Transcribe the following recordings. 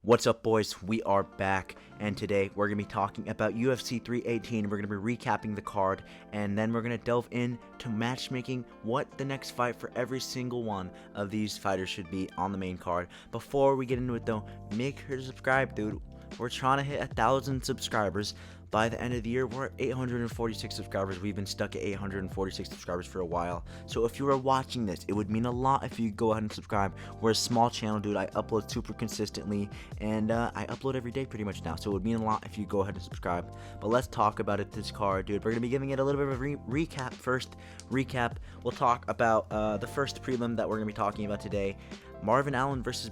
What's up, boys? We are back, and today we're going to be talking about UFC 318. We're going to be recapping the card, and then we're going to delve into matchmaking, what the next fight for every single one of these fighters should be on the main card. Before we get into it, though, make sure to subscribe, dude. We're trying to hit 1,000 subscribers by the end of the year. We're at 846 subscribers. We've been stuck at 846 subscribers for a while. So if you are watching this, it would mean a lot if you go ahead and subscribe. We're a small channel, dude. I upload super consistently, and I upload every day pretty much now. So it would mean a lot if you go ahead and subscribe. But let's talk about it, this card, dude. We're going to be giving it a little bit of a recap first. We'll talk about the first prelim that we're going to be talking about today. Marvin Vettori versus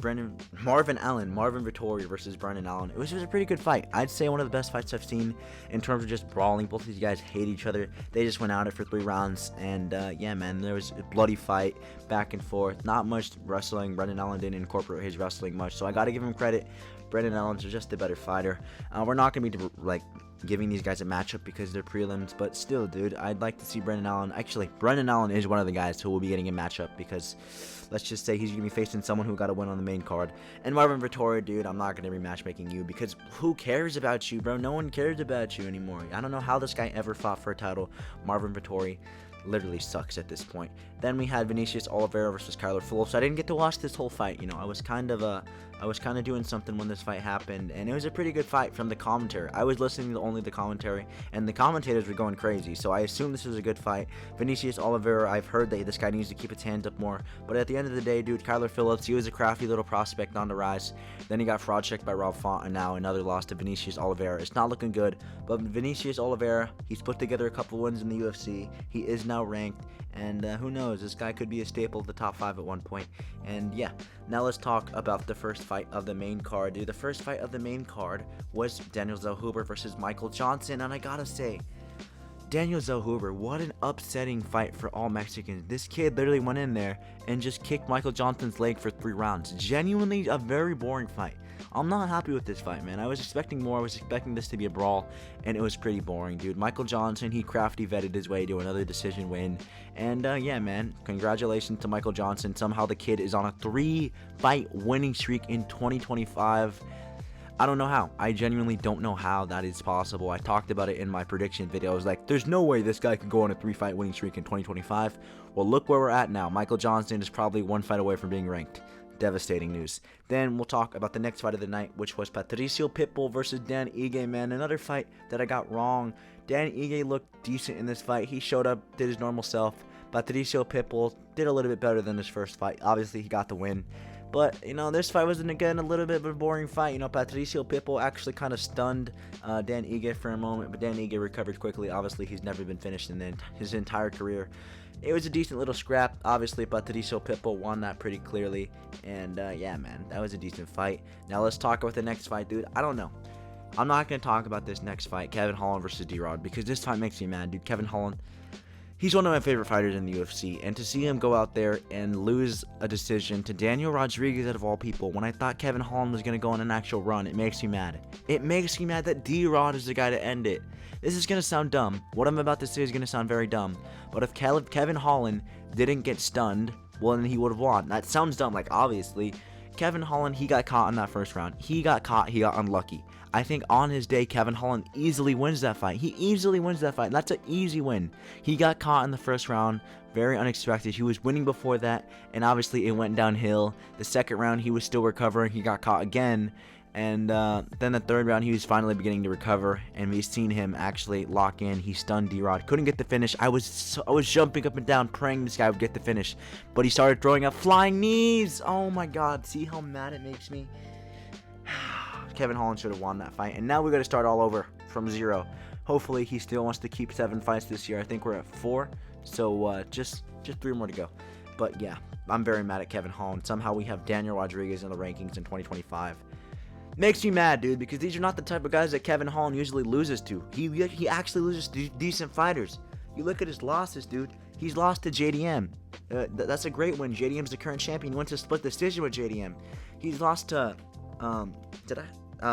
Brendan Allen. It was a pretty good fight. I'd say one of the best fights I've seen in terms of just brawling. Both of these guys hate each other. They just went at it for 3 rounds, and yeah, man, there was a bloody fight, back and forth. Not much wrestling. Brendan Allen didn't incorporate his wrestling much, so I got to give him credit. Brendan Allen's just a better fighter. We're not going to be giving these guys a matchup because they're prelims, but still, dude, I'd like to see Brendan Allen. Actually, Brendan Allen is one of the guys who will be getting a matchup because let's just say he's going to be facing someone who got a win on the main card. And Marvin Vettori, dude, I'm not going to be matchmaking you because who cares about you, bro? No one cares about you anymore. I don't know how this guy ever fought for a title. Marvin Vettori literally sucks at this point. Then we had Vinicius Oliveira versus Kyler Phillips. I didn't get to watch this whole fight. You know, I was kind of doing something when this fight happened, and it was a pretty good fight from the commentary. I was listening to only the commentary, and the commentators were going crazy, so I assume this was a good fight. Vinicius Oliveira, I've heard that this guy needs to keep his hands up more, but at the end of the day, dude, Kyler Phillips, he was a crafty little prospect on the rise. Then he got fraud checked by Rob Font, and now another loss to Vinicius Oliveira. It's not looking good, but Vinicius Oliveira, he's put together a couple wins in the UFC. He is now ranked, and who knows, this guy could be a staple of the top 5 at one point. And yeah, now let's talk about the first fight of the main card, dude. The first fight of the main card was Daniel Zellhuber versus Michael Johnson, and I gotta say, Daniel Zellhuber, what an upsetting fight for all Mexicans. This kid literally went in there and just kicked Michael Johnson's leg for 3 rounds. Genuinely a very boring fight. I'm not happy with this fight, man. I was expecting more. I was expecting this to be a brawl, and it was pretty boring, dude. Michael Johnson, he crafty vetted his way to another decision win. And yeah, man, congratulations to Michael Johnson. Somehow the kid is on a 3-fight winning streak in 2025. I don't know how. I genuinely don't know how that is possible. I talked about it in my prediction video. I was like, there's no way this guy could go on a 3-fight winning streak in 2025. Well, look where we're at now. Michael Johnson is probably 1 fight away from being ranked. Devastating news. Then we'll talk about the next fight of the night, which was Patricio Pitbull versus Dan Ige, man. Another fight that I got wrong. Dan Ige looked decent in this fight. He showed up, did his normal self. Patricio Pitbull did a little bit better than his first fight. Obviously, he got the win. But, you know, this fight was, again, a little bit of a boring fight. You know, Patricio Pitbull actually kind of stunned Dan Ige for a moment, but Dan Ige recovered quickly. Obviously, he's never been finished in his entire career. It was a decent little scrap. Obviously, Patricio Pitbull won that pretty clearly. And, yeah, man, that was a decent fight. Now, let's talk about the next fight, dude. I don't know. I'm not going to talk about this next fight, Kevin Holland versus D-Rod, because this fight makes me mad, dude. Kevin Holland, he's one of my favorite fighters in the UFC, and to see him go out there and lose a decision to Daniel Rodriguez out of all people, when I thought Kevin Holland was going to go on an actual run, it makes me mad. It makes me mad that D-Rod is the guy to end it. This is going to sound dumb. What I'm about to say is going to sound very dumb, but if Kevin Holland didn't get stunned, well, then he would have won. That sounds dumb, like, obviously. Kevin Holland, he got caught in that first round. He got caught, he got unlucky. I think on his day, Kevin Holland easily wins that fight. He easily wins that fight. That's an easy win. He got caught in the first round. Very unexpected. He was winning before that, and obviously it went downhill. The second round, he was still recovering. He got caught again. And then the third round, he was finally beginning to recover, and we've seen him actually lock in. He stunned D-Rod. Couldn't get the finish. I was jumping up and down, praying this guy would get the finish, but he started throwing up flying knees. Oh my God! See how mad it makes me. Kevin Holland should have won that fight, and now we got to start all over from 0. Hopefully, he still wants to keep 7 fights this year. I think we're at 4, so just 3 more to go. But yeah, I'm very mad at Kevin Holland. Somehow we have Daniel Rodriguez in the rankings in 2025. Makes me mad, dude, because these are not the type of guys that Kevin Holland usually loses to. He actually loses to decent fighters. You look at his losses, dude. He's lost to JDM. That's a great win. JDM's the current champion. He went to split decision with JDM. He's lost to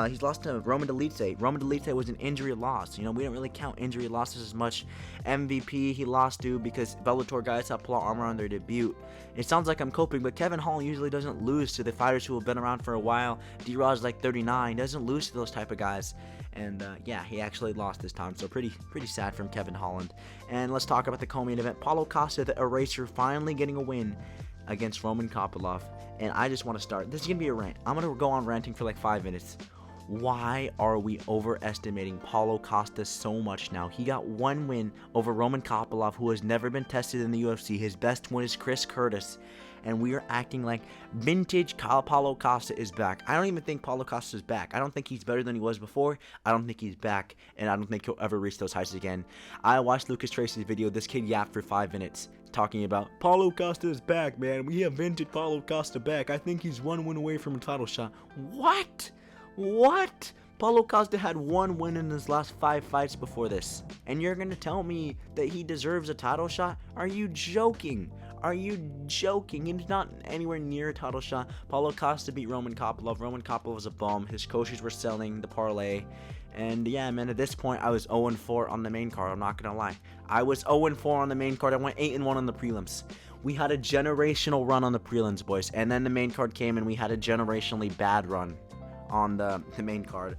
He's lost to Roman Dolidze. Roman Dolidze was an injury loss. You know, we don't really count injury losses as much. MVP he lost to because Bellator guys have plot armor on their debut. It sounds like I'm coping, but Kevin Holland usually doesn't lose to the fighters who have been around for a while. D-Rod's like 39, doesn't lose to those type of guys. And yeah, he actually lost this time, so pretty sad from Kevin Holland. And let's talk about the co-main event. Paulo Costa, the Eraser, finally getting a win against Roman Kopylov. And I just want to start. This is going to be a rant. I'm going to go on ranting for like 5 minutes. Why are we overestimating Paulo Costa so much now? He got one win over Roman Kopylov, who has never been tested in the UFC. His best win is Chris Curtis. And we are acting like vintage Paulo Costa is back. I don't even think Paulo Costa is back. I don't think he's better than he was before. I don't think he's back. And I don't think he'll ever reach those heights again. I watched Lucas Tracy's video. This kid yapped for 5 minutes talking about Paulo Costa is back, man. We have vintage Paulo Costa back. I think he's one win away from a title shot. What? Paulo Costa had one win in his last 5 fights before this. And you're going to tell me that he deserves a title shot? Are you joking? He's not anywhere near a title shot. Paulo Costa beat Roman Kopylov. Roman Kopylov was a bum. His coaches were selling the parlay. And yeah, man, at this point, I was 0-4 on the main card. I'm not going to lie. I was 0-4 on the main card. I went 8-1 on the prelims. We had a generational run on the prelims, boys. And then the main card came and we had a generationally bad run on the main card.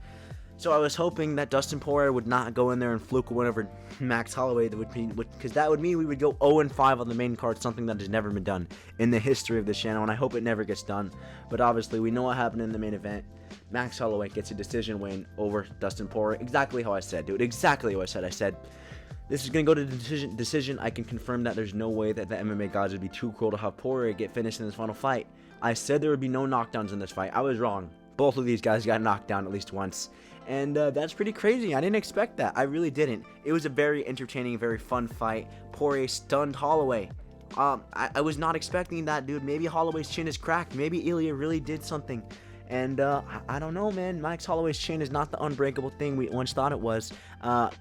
So I was hoping that Dustin Poirier would not go in there and fluke a win over Max Holloway, because that would mean we would go 0-5 on the main card, something that has never been done in the history of this channel, and I hope it never gets done. But obviously, we know what happened in the main event. Max Holloway gets a decision win over Dustin Poirier. Exactly how I said, dude. Exactly how I said. I said, this is going to go to decision. I can confirm that there's no way that the MMA gods would be too cruel to have Poirier get finished in this final fight. I said there would be no knockdowns in this fight. I was wrong. Both of these guys got knocked down at least once. And that's pretty crazy. I didn't expect that. I really didn't. It was a very entertaining, very fun fight. Poirier stunned Holloway. I was not expecting that, dude. Maybe Holloway's chin is cracked. Maybe Ilya really did something. And I don't know, man. Max Holloway's chin is not the unbreakable thing we once thought it was.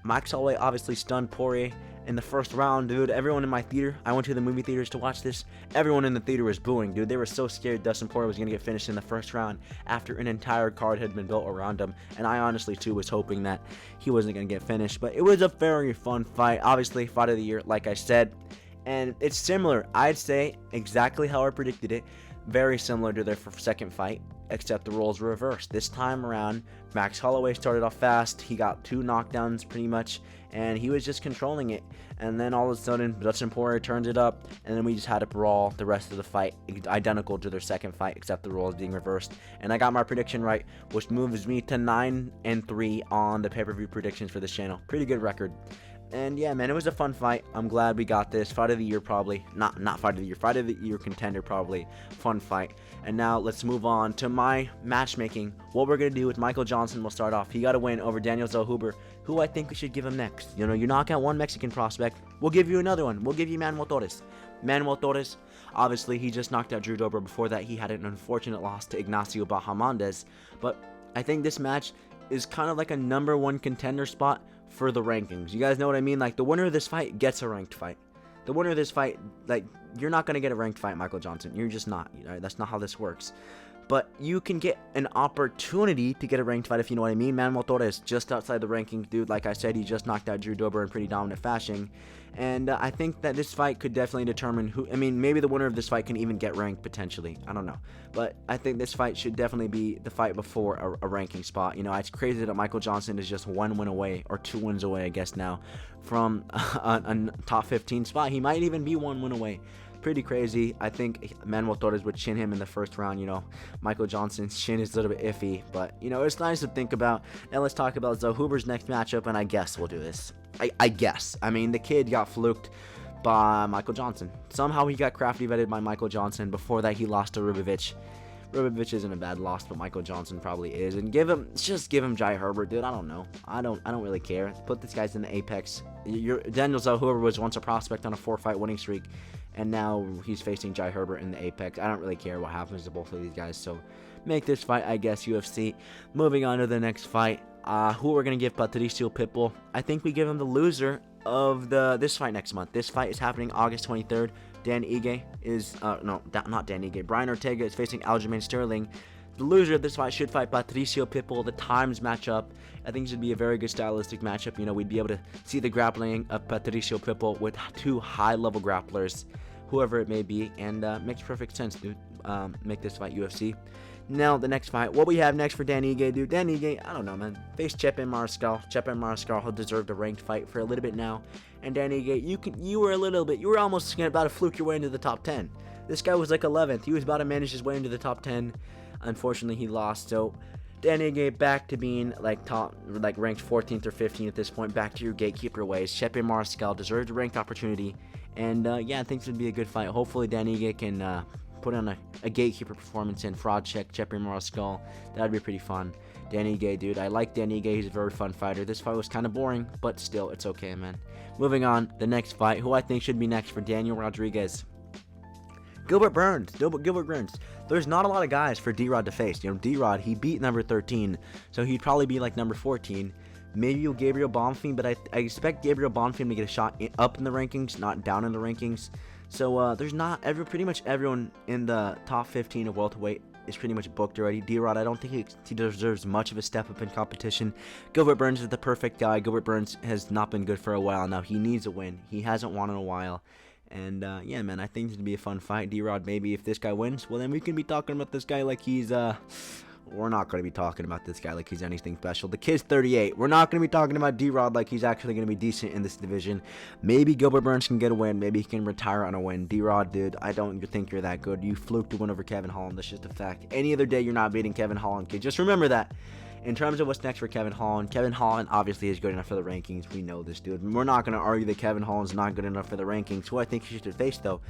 Max Holloway obviously stunned Poirier in the first round, dude. Everyone in my theater, I went to the movie theaters to watch this. Everyone in the theater was booing, dude. They were so scared Dustin Poirier was going to get finished in the first round after an entire card had been built around him. And I honestly, too, was hoping that he wasn't going to get finished. But it was a very fun fight. Obviously, fight of the year, like I said. And it's similar, I'd say, exactly how I predicted it. Very similar to their second fight, except the roles were reversed. This time around, Max Holloway started off fast. He got 2 knockdowns pretty much, and he was just controlling it. And then all of a sudden, Dustin Poirier turned it up, and then we just had a brawl the rest of the fight, identical to their second fight, except the roles being reversed. And I got my prediction right, which moves me to 9-3 on the pay-per-view predictions for this channel. Pretty good record. And yeah, man, it was a fun fight. I'm glad we got this. Fight of the year, probably. Not fight of the year. Fight of the year contender, probably. Fun fight. And now let's move on to my matchmaking. What we're going to do with Michael Johnson, we'll start off. He got a win over Daniel Zellhuber, who I think we should give him next. You know, you knock out one Mexican prospect, we'll give you another one. We'll give you Manuel Torres. Manuel Torres, obviously, he just knocked out Drew Dober. Before that, he had an unfortunate loss to Ignacio Bahamondes. But I think this match is kind of like a #1 contender spot for the rankings. You guys know what I mean? Like, the winner of this fight gets a ranked fight. The winner of this fight, like, you're not going to get a ranked fight, Michael Johnson. You're just not. Right? That's not how this works. But you can get an opportunity to get a ranked fight, if you know what I mean. Manuel Torres, just outside the rankings, dude. Like I said, he just knocked out Drew Dober in pretty dominant fashion. And I think that this fight could definitely determine who... I mean, maybe the winner of this fight can even get ranked, potentially. I don't know. But I think this fight should definitely be the fight before a ranking spot. You know, it's crazy that Michael Johnson is just 1 win away, or 2 wins away, I guess now, from a top 15 spot. He might even be 1 win away. Pretty crazy. I think Manuel Torres would chin him in the first round. You know, Michael Johnson's chin is a little bit iffy, but you know, it's nice to think about. Now let's talk about Zellhuber's next matchup, and I guess we'll do this. I guess. I mean, the kid got fluked by Michael Johnson. Somehow he got crafty vetted by Michael Johnson. Before that, he lost to Rubovic. Rubovic isn't a bad loss, but Michael Johnson probably is. And just give him Jai Herbert, dude. I don't know. I don't really care. Put these guys in the apex. Daniel Zellhuber was once a prospect on a 4-fight winning streak, and now he's facing Jai Herbert in the apex. I don't really care what happens to both of these guys, so make this fight, I guess, UFC. Moving on to the next fight. Who we're going to give Patricio Pitbull? I think we give him the loser of this fight next month. This fight is happening August 23rd. Dan Ige is, not Dan Ige. Brian Ortega is facing Aljamain Sterling. The loser of this fight should fight Patricio Pitbull. The times match up. I think it should be a very good stylistic matchup. You know, we'd be able to see the grappling of Patricio Pitbull with two high-level grapplers, whoever it may be, and makes perfect sense, dude. Make this fight UFC. Now, the next fight. What we have next for Dan Ige, dude. Dan Ige, I don't know, man. Face Chepe Mariscal. Chepe Mariscal has deserved a ranked fight for a little bit now. And Dan Ige, you were almost about to fluke your way into the top 10. This guy was like 11th. He was about to manage his way into the top 10. Unfortunately, he lost. So, Dan Ige back to being ranked 14th or 15th at this point. Back to your gatekeeper ways. Chepe Mariscal deserved a ranked opportunity. And, yeah, I think this would be a good fight. Hopefully, Dan Ige can put on a gatekeeper performance and fraud check Chepe Mariscal. That'd be pretty fun. Dan Ige, dude. I like Dan Ige. He's a very fun fighter. This fight was kind of boring, but still, it's okay, man. Moving on, the next fight. Who I think should be next for Daniel Rodriguez. Gilbert Burns. There's not a lot of guys for D-Rod to face. You know, D-Rod, he beat number 13, so he'd probably be like number 14. Maybe Gabriel Bonfim, but I expect Gabriel Bonfim to get a shot up in the rankings, not down in the rankings. So there's not pretty much everyone in the top 15 of welterweight is pretty much booked already. D-Rod, I don't think he deserves much of a step up in competition. Gilbert Burns is the perfect guy. Gilbert Burns has not been good for a while now. He needs a win. He hasn't won in a while. And, yeah, man, I think it's going to be a fun fight. D-Rod, maybe if this guy wins, well, then we can be talking about this guy like he's, we're not going to be talking about this guy like he's anything special. The kid's 38. We're not going to be talking about D-Rod like he's actually going to be decent in this division. Maybe Gilbert Burns can get a win. Maybe he can retire on a win. D-Rod, dude, I don't think you're that good. You fluked to win over Kevin Holland. That's just a fact. Any other day, you're not beating Kevin Holland, kid. Just remember that. In terms of what's next for Kevin Holland obviously is good enough for the rankings. We know this, dude. We're not going to argue that Kevin Holland's not good enough for the rankings. Who I think he should face, though,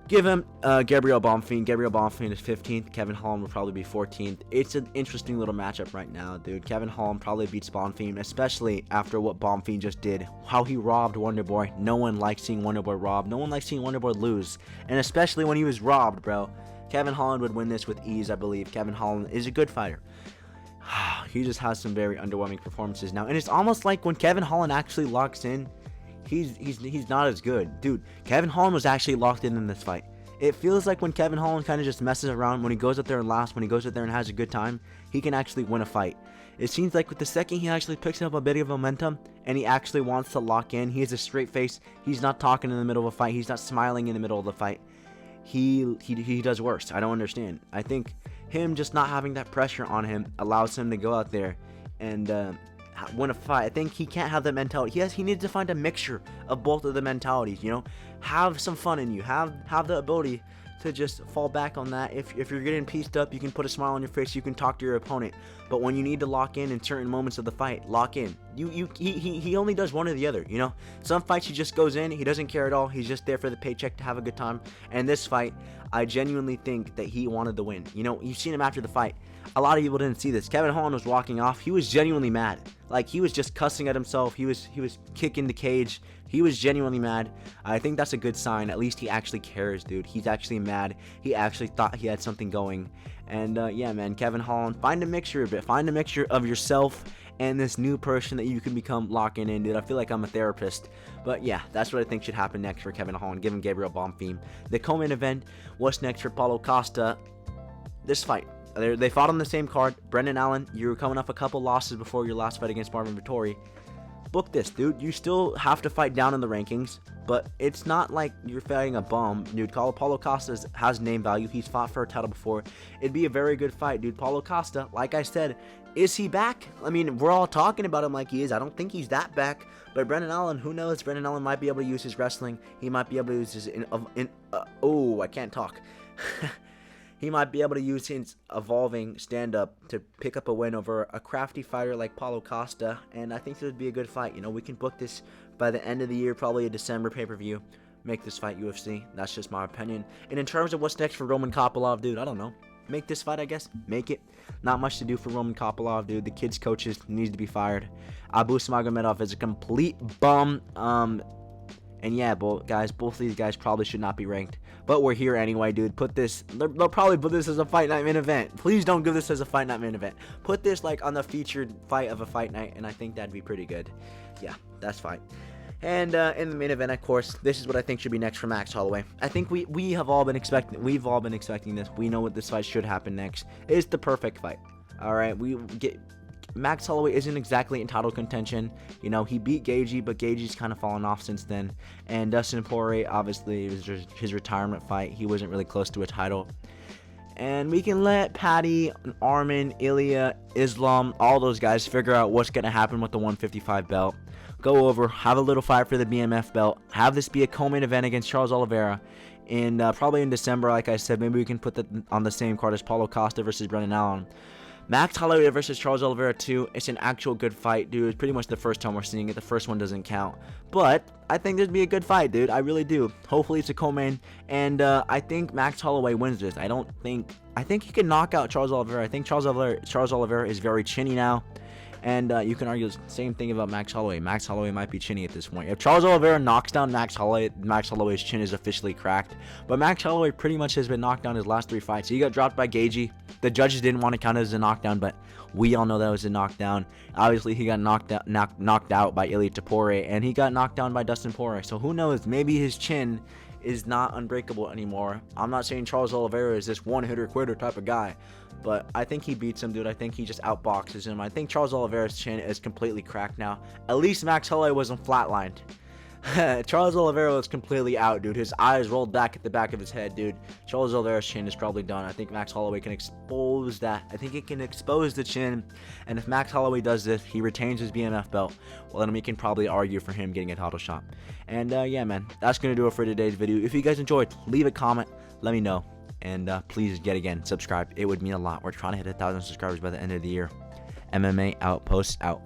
give him Gabriel Bonfim. Gabriel Bonfim is 15th. Kevin Holland will probably be 14th. It's an interesting little matchup right now, dude. Kevin Holland probably beats Bonfim, especially after what Bonfim just did. How he robbed Wonderboy. No one likes seeing Wonderboy robbed. No one likes seeing Wonderboy lose. And especially when he was robbed, bro. Kevin Holland would win this with ease, I believe. Kevin Holland is a good fighter. He just has some very underwhelming performances now. And it's almost like when Kevin Holland actually locks in, he's not as good. Dude, Kevin Holland was actually locked in this fight. It feels like when Kevin Holland kind of just messes around, when he goes up there and laughs, when he goes up there and has a good time, he can actually win a fight. It seems like with the second he actually picks up a bit of momentum and he actually wants to lock in, he has a straight face. He's not talking in the middle of a fight. He's not smiling in the middle of the fight. He does worse. I don't understand. I think him just not having that pressure on him allows him to go out there and win a fight. I think he can't have that mentality. He needs to find a mixture of both of the mentalities, you know. Have some fun in you. Have the ability to just fall back on that. If you're getting pieced up, you can put a smile on your face. You can talk to your opponent. But when you need to lock in certain moments of the fight, lock in. He only does one or the other, you know. Some fights he just goes in, he doesn't care at all. He's just there for the paycheck to have a good time. And this fight, I genuinely think that he wanted the win. You know, you've seen him after the fight. A lot of people didn't see this. Kevin Holland was walking off. He was genuinely mad. Like, he was just cussing at himself. He was kicking the cage. He was genuinely mad. I think that's a good sign. At least he actually cares, dude. He's actually mad. He actually thought he had something going. And, yeah, man, Kevin Holland, find a mixture of it. Find a mixture of yourself and this new person that you can become locking in, dude. I feel like I'm a therapist. But, yeah, that's what I think should happen next for Kevin Holland. Give him Gabriel Bonfim. The co-main event, what's next for Paulo Costa? This fight. They fought on the same card. Brendan Allen, you were coming off a couple losses before your last fight against Marvin Vettori. Book this, dude. You still have to fight down in the rankings, but it's not like you're fighting a bum, dude. Paulo Costa has name value. He's fought for a title before. It'd be a very good fight, dude. Paulo Costa, like I said, is he back? I mean, we're all talking about him like he is. I don't think he's that back. But Brendan Allen, who knows? Brendan Allen might be able to use his wrestling. He might be able to use his I can't talk. He might be able to use his evolving stand-up to pick up a win over a crafty fighter like Paulo Costa, and I think this would be a good fight. You know, we can book this by the end of the year, probably a December pay-per-view. Make this fight UFC. That's just my opinion. And in terms of what's next for Roman Kopylov, dude, I don't know. Make this fight, I guess. Make it. Not much to do for Roman Kopylov, dude. The kid's coaches needs to be fired. Abu Smagomedov is a complete bum. And yeah, both of these guys probably should not be ranked. But we're here anyway, dude. They'll probably put this as a Fight Night main event. Please don't give this as a Fight Night main event. Put this like on the featured fight of a fight night, and I think that'd be pretty good. Yeah, that's fine. And in the main event, of course, this is what I think should be next for Max Holloway. I think we've all been expecting this. We know what this fight should happen next. It's the perfect fight. All right, Max Holloway isn't exactly in title contention. You know, he beat Gaethje, but Gaethje's kind of fallen off since then. And Dustin Poirier, obviously, it was just his retirement fight. He wasn't really close to a title. And we can let Patty, Armin, Ilya, Islam, all those guys figure out what's going to happen with the 155 belt. Go over, have a little fight for the BMF belt. Have this be a co-main event against Charles Oliveira. And probably in December, like I said, maybe we can put that on the same card as Paulo Costa versus Brendan Allen. Max Holloway versus Charles Oliveira 2. It's an actual good fight, dude. It's pretty much the first time we're seeing it. The first one doesn't count. But I think there'd be a good fight, dude. I really do. Hopefully it's a co-main. And I think Max Holloway wins this. I think he can knock out Charles Oliveira. I think Charles Oliveira is very chinny now. And you can argue the same thing about Max Holloway. Max Holloway might be chinny at this point. If Charles Oliveira knocks down Max Holloway, Max Holloway's chin is officially cracked. But Max Holloway pretty much has been knocked down his last 3 fights. He got dropped by Gaethje. The judges didn't want to count it as a knockdown, but we all know that was a knockdown. Obviously, he got knocked out by Ilya Poirier, and he got knocked down by Dustin Poirier. So who knows? Maybe his chin is not unbreakable anymore. I'm not saying Charles Oliveira is this one-hitter quitter type of guy, but I think he beats him, dude. I think he just outboxes him. I think Charles Oliveira's chin is completely cracked now. At least Max Holloway wasn't flatlined. Charles Oliveira was completely out, dude. His eyes rolled back at the back of his head, dude. Charles Oliveira's chin is probably done. I think Max Holloway can expose that. I think it can expose the chin. And if Max Holloway does this, he retains his BMF belt. Well, then we can probably argue for him getting a title shot. And yeah, man, that's going to do it for today's video. If you guys enjoyed, leave a comment. Let me know. And please, yet again, subscribe. It would mean a lot. We're trying to hit 1,000 subscribers by the end of the year. MMA Outpost out.